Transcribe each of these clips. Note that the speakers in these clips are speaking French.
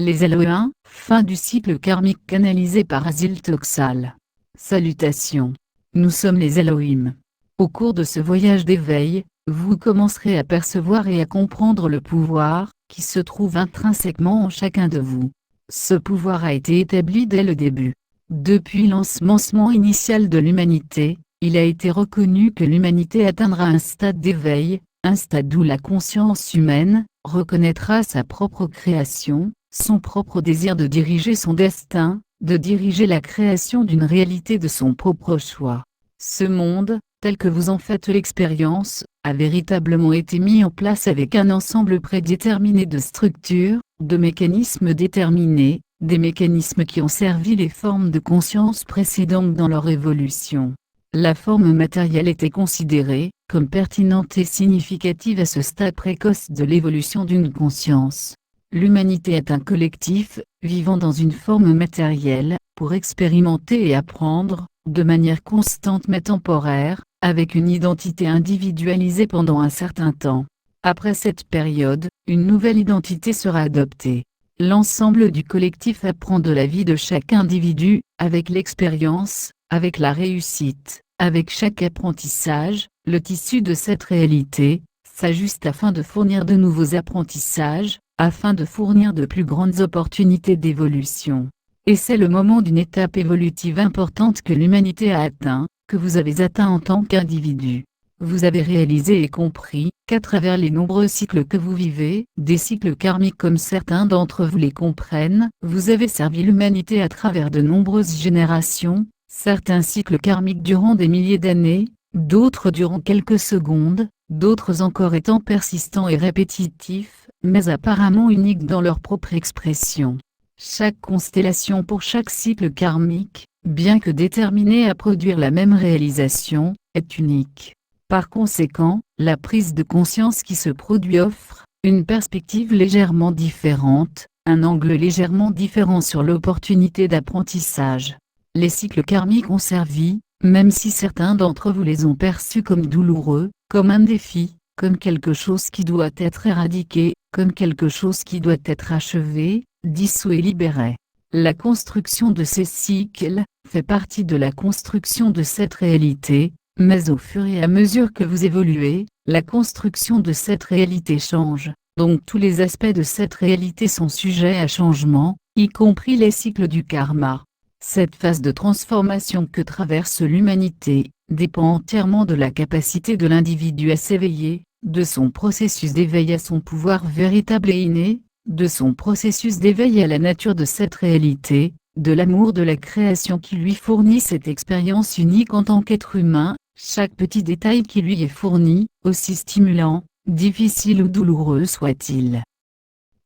Les Elohim, fin du cycle karmique canalisé par Asile Toxal. Salutations. Nous sommes les Elohim. Au cours de ce voyage d'éveil, vous commencerez à percevoir et à comprendre le pouvoir qui se trouve intrinsèquement en chacun de vous. Ce pouvoir a été établi dès le début. Depuis l'ensemencement initial de l'humanité, il a été reconnu que l'humanité atteindra un stade d'éveil, un stade où la conscience humaine reconnaîtra sa propre création, son propre désir de diriger son destin, de diriger la création d'une réalité de son propre choix. Ce monde, tel que vous en faites l'expérience, a véritablement été mis en place avec un ensemble prédéterminé de structures, de mécanismes déterminés, des mécanismes qui ont servi les formes de conscience précédentes dans leur évolution. La forme matérielle était considérée comme pertinente et significative à ce stade précoce de l'évolution d'une conscience. L'humanité est un collectif, vivant dans une forme matérielle, pour expérimenter et apprendre, de manière constante mais temporaire, avec une identité individualisée pendant un certain temps. Après cette période, une nouvelle identité sera adoptée. L'ensemble du collectif apprend de la vie de chaque individu, avec l'expérience, avec la réussite, avec chaque apprentissage, le tissu de cette réalité s'ajuste afin de fournir de nouveaux apprentissages, afin de fournir de plus grandes opportunités d'évolution. Et c'est le moment d'une étape évolutive importante que l'humanité a atteint, que vous avez atteint en tant qu'individu. Vous avez réalisé et compris qu'à travers les nombreux cycles que vous vivez, des cycles karmiques comme certains d'entre vous les comprennent, vous avez servi l'humanité à travers de nombreuses générations, certains cycles karmiques durant des milliers d'années, d'autres durant quelques secondes, d'autres encore étant persistants et répétitifs, mais apparemment uniques dans leur propre expression. Chaque constellation pour chaque cycle karmique, bien que déterminée à produire la même réalisation, est unique. Par conséquent, la prise de conscience qui se produit offre une perspective légèrement différente, un angle légèrement différent sur l'opportunité d'apprentissage. Les cycles karmiques ont servi, même si certains d'entre vous les ont perçus comme douloureux, comme un défi, comme quelque chose qui doit être éradiqué, comme quelque chose qui doit être achevé, dissous et libéré. La construction de ces cycles fait partie de la construction de cette réalité, mais au fur et à mesure que vous évoluez, la construction de cette réalité change, donc tous les aspects de cette réalité sont sujets à changement, y compris les cycles du karma. Cette phase de transformation que traverse l'humanité dépend entièrement de la capacité de l'individu à s'éveiller, de son processus d'éveil à son pouvoir véritable et inné, de son processus d'éveil à la nature de cette réalité, de l'amour de la création qui lui fournit cette expérience unique en tant qu'être humain, chaque petit détail qui lui est fourni, aussi stimulant, difficile ou douloureux soit-il,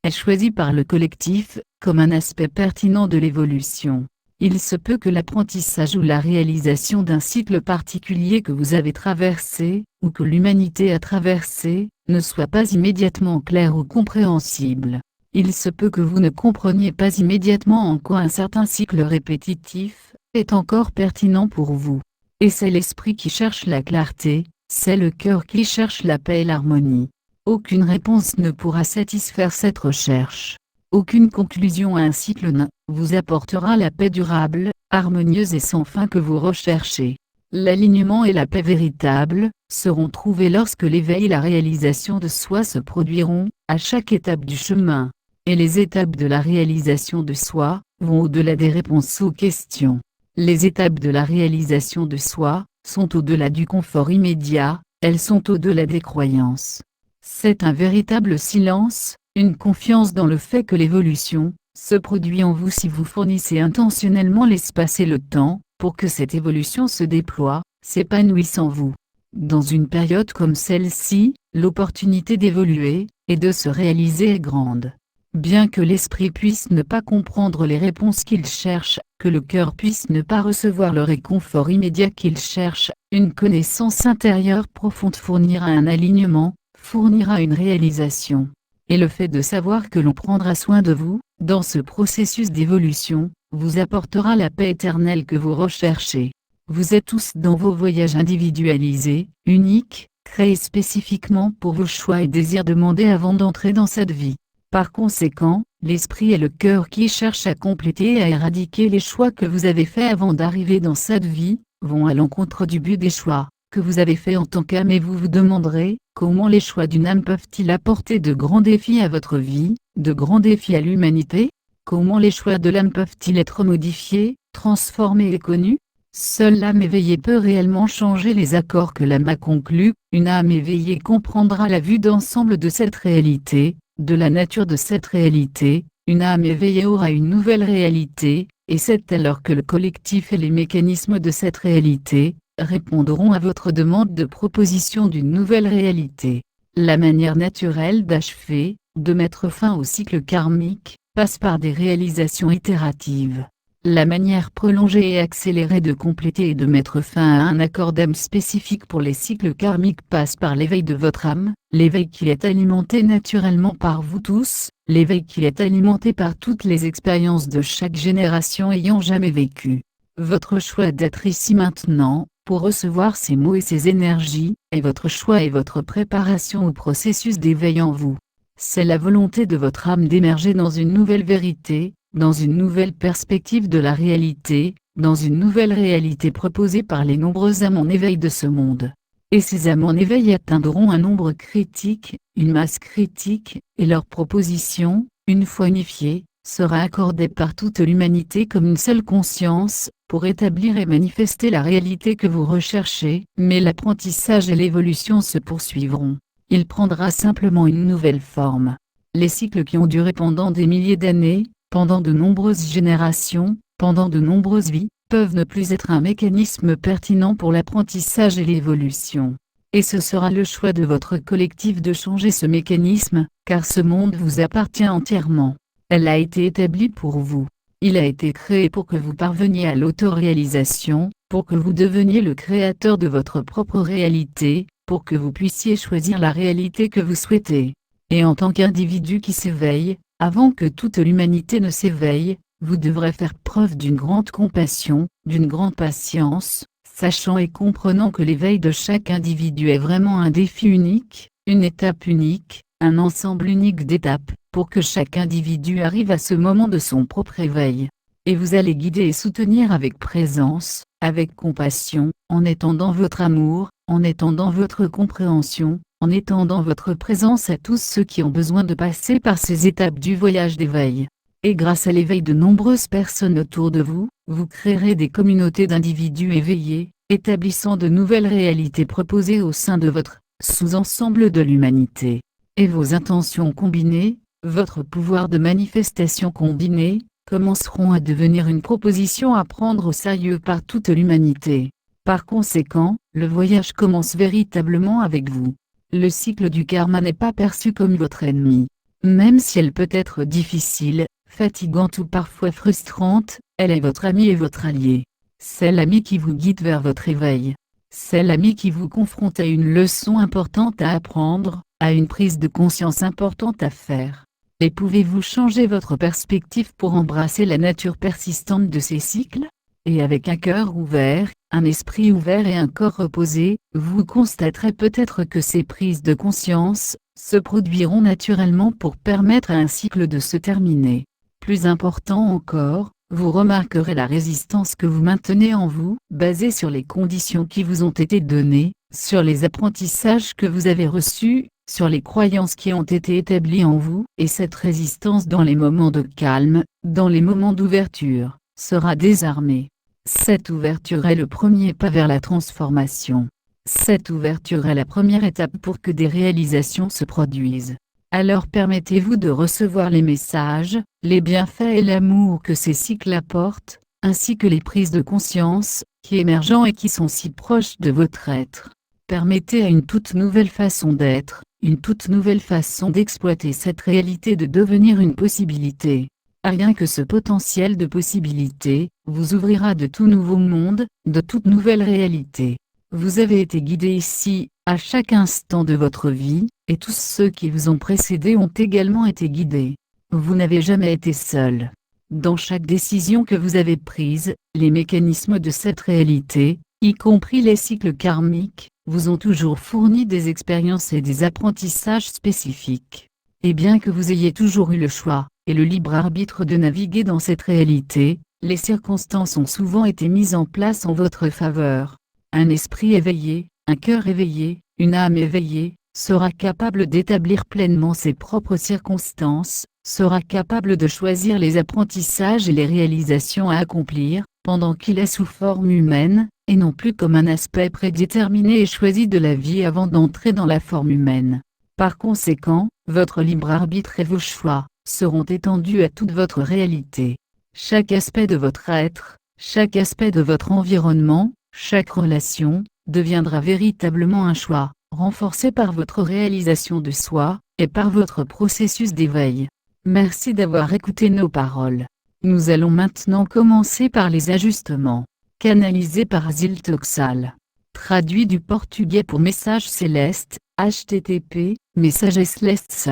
est choisi par le collectif, comme un aspect pertinent de l'évolution. Il se peut que l'apprentissage ou la réalisation d'un cycle particulier que vous avez traversé, ou que l'humanité a traversé, ne soit pas immédiatement clair ou compréhensible. Il se peut que vous ne compreniez pas immédiatement en quoi un certain cycle répétitif est encore pertinent pour vous. Et c'est l'esprit qui cherche la clarté, c'est le cœur qui cherche la paix et l'harmonie. Aucune réponse ne pourra satisfaire cette recherche. Aucune conclusion à un cycle ne vous apportera la paix durable, harmonieuse et sans fin que vous recherchez. L'alignement et la paix véritable seront trouvés lorsque l'éveil et la réalisation de soi se produiront, à chaque étape du chemin. Et les étapes de la réalisation de soi vont au-delà des réponses aux questions. Les étapes de la réalisation de soi sont au-delà du confort immédiat, elles sont au-delà des croyances. C'est un véritable silence, une confiance dans le fait que l'évolution se produit en vous si vous fournissez intentionnellement l'espace et le temps pour que cette évolution se déploie, s'épanouisse en vous. Dans une période comme celle-ci, l'opportunité d'évoluer et de se réaliser est grande. Bien que l'esprit puisse ne pas comprendre les réponses qu'il cherche, que le cœur puisse ne pas recevoir le réconfort immédiat qu'il cherche, une connaissance intérieure profonde fournira un alignement, fournira une réalisation. Et le fait de savoir que l'on prendra soin de vous, dans ce processus d'évolution, vous apportera la paix éternelle que vous recherchez. Vous êtes tous dans vos voyages individualisés, uniques, créés spécifiquement pour vos choix et désirs demandés avant d'entrer dans cette vie. Par conséquent, L'esprit et le cœur qui cherchent à compléter et à éradiquer les choix que vous avez faits avant d'arriver dans cette vie, vont à l'encontre du but des choix que vous avez faits en tant qu'âme, et vous vous demanderez, comment les choix d'une âme peuvent-ils apporter de grands défis à votre vie, de grands défis à l'humanité? Comment les choix de l'âme peuvent-ils être modifiés, transformés et connus? Seule l'âme éveillée peut réellement changer les accords que l'âme a conclus. Une âme éveillée comprendra la vue d'ensemble de cette réalité, de la nature de cette réalité. Une âme éveillée aura une nouvelle réalité, et c'est alors que le collectif et les mécanismes de cette réalité répondront à votre demande de proposition d'une nouvelle réalité. La manière naturelle d'achever, de mettre fin au cycle karmique, passe par des réalisations itératives. La manière prolongée et accélérée de compléter et de mettre fin à un accord d'âme spécifique pour les cycles karmiques passe par l'éveil de votre âme, l'éveil qui est alimenté naturellement par vous tous, l'éveil qui est alimenté par toutes les expériences de chaque génération ayant jamais vécu. Votre choix d'être ici maintenant, pour recevoir ces mots et ces énergies, est votre choix et votre préparation au processus d'éveil en vous. C'est la volonté de votre âme d'émerger dans une nouvelle vérité, dans une nouvelle perspective de la réalité, dans une nouvelle réalité proposée par les nombreuses âmes en éveil de ce monde. Et ces âmes en éveil atteindront un nombre critique, une masse critique, et leur proposition, une fois unifiée, sera accordée par toute l'humanité comme une seule conscience, pour établir et manifester la réalité que vous recherchez, mais l'apprentissage et l'évolution se poursuivront. Il prendra simplement une nouvelle forme. Les cycles qui ont duré pendant des milliers d'années, pendant de nombreuses générations, pendant de nombreuses vies, peuvent ne plus être un mécanisme pertinent pour l'apprentissage et l'évolution. Et ce sera le choix de votre collectif de changer ce mécanisme, car ce monde vous appartient entièrement. Elle a été établie pour vous. Il a été créé pour que vous parveniez à l'autoréalisation, pour que vous deveniez le créateur de votre propre réalité, pour que vous puissiez choisir la réalité que vous souhaitez. Et en tant qu'individu qui s'éveille, avant que toute l'humanité ne s'éveille, vous devrez faire preuve d'une grande compassion, d'une grande patience, sachant et comprenant que l'éveil de chaque individu est vraiment un défi unique, une étape unique, un ensemble unique d'étapes, pour que chaque individu arrive à ce moment de son propre éveil. Et vous allez guider et soutenir avec présence, avec compassion, en étendant votre amour, en étendant votre compréhension, en étendant votre présence à tous ceux qui ont besoin de passer par ces étapes du voyage d'éveil. Et grâce à l'éveil de nombreuses personnes autour de vous, vous créerez des communautés d'individus éveillés, établissant de nouvelles réalités proposées au sein de votre sous-ensemble de l'humanité. Et vos intentions combinées, votre pouvoir de manifestation combiné, commenceront à devenir une proposition à prendre au sérieux par toute l'humanité. Par conséquent, le voyage commence véritablement avec vous. Le cycle du karma n'est pas perçu comme votre ennemi. Même si elle peut être difficile, fatigante ou parfois frustrante, elle est votre amie et votre allié. C'est l'ami qui vous guide vers votre éveil. C'est l'ami qui vous confronte à une leçon importante à apprendre, à une prise de conscience importante à faire. Et pouvez-vous changer votre perspective pour embrasser la nature persistante de ces cycles? Et avec un cœur ouvert, un esprit ouvert et un corps reposé, vous constaterez peut-être que ces prises de conscience se produiront naturellement pour permettre à un cycle de se terminer. Plus important encore, vous remarquerez la résistance que vous maintenez en vous, basée sur les conditions qui vous ont été données, sur les apprentissages que vous avez reçus, sur les croyances qui ont été établies en vous, et cette résistance dans les moments de calme, dans les moments d'ouverture, sera désarmée. Cette ouverture est le premier pas vers la transformation. Cette ouverture est la première étape pour que des réalisations se produisent. Alors permettez-vous de recevoir les messages, les bienfaits et l'amour que ces cycles apportent, ainsi que les prises de conscience, qui émergent et qui sont si proches de votre être. Permettez à une toute nouvelle façon d'être, une toute nouvelle façon d'exploiter cette réalité de devenir une possibilité. Rien que ce potentiel de possibilité, vous ouvrira de tout nouveaux mondes, de toute nouvelle réalité. Vous avez été guidé ici, à chaque instant de votre vie, et tous ceux qui vous ont précédé ont également été guidés. Vous n'avez jamais été seul. Dans chaque décision que vous avez prise, les mécanismes de cette réalité, y compris les cycles karmiques, vous ont toujours fourni des expériences et des apprentissages spécifiques. Et bien que vous ayez toujours eu le choix, et le libre arbitre de naviguer dans cette réalité. Les circonstances ont souvent été mises en place en votre faveur. Un esprit éveillé, un cœur éveillé, une âme éveillée, sera capable d'établir pleinement ses propres circonstances, sera capable de choisir les apprentissages et les réalisations à accomplir, pendant qu'il est sous forme humaine, et non plus comme un aspect prédéterminé et choisi de la vie avant d'entrer dans la forme humaine. Par conséquent, votre libre arbitre et vos choix seront étendus à toute votre réalité. Chaque aspect de votre être, chaque aspect de votre environnement, chaque relation, deviendra véritablement un choix, renforcé par votre réalisation de soi, et par votre processus d'éveil. Merci d'avoir écouté nos paroles. Nous allons maintenant commencer par les ajustements. Canalisé par Aziel Toxal. Traduit du portugais pour message céleste, http, message céleste.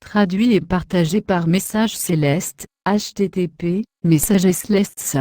Traduit et partagé par message céleste, http, message céleste.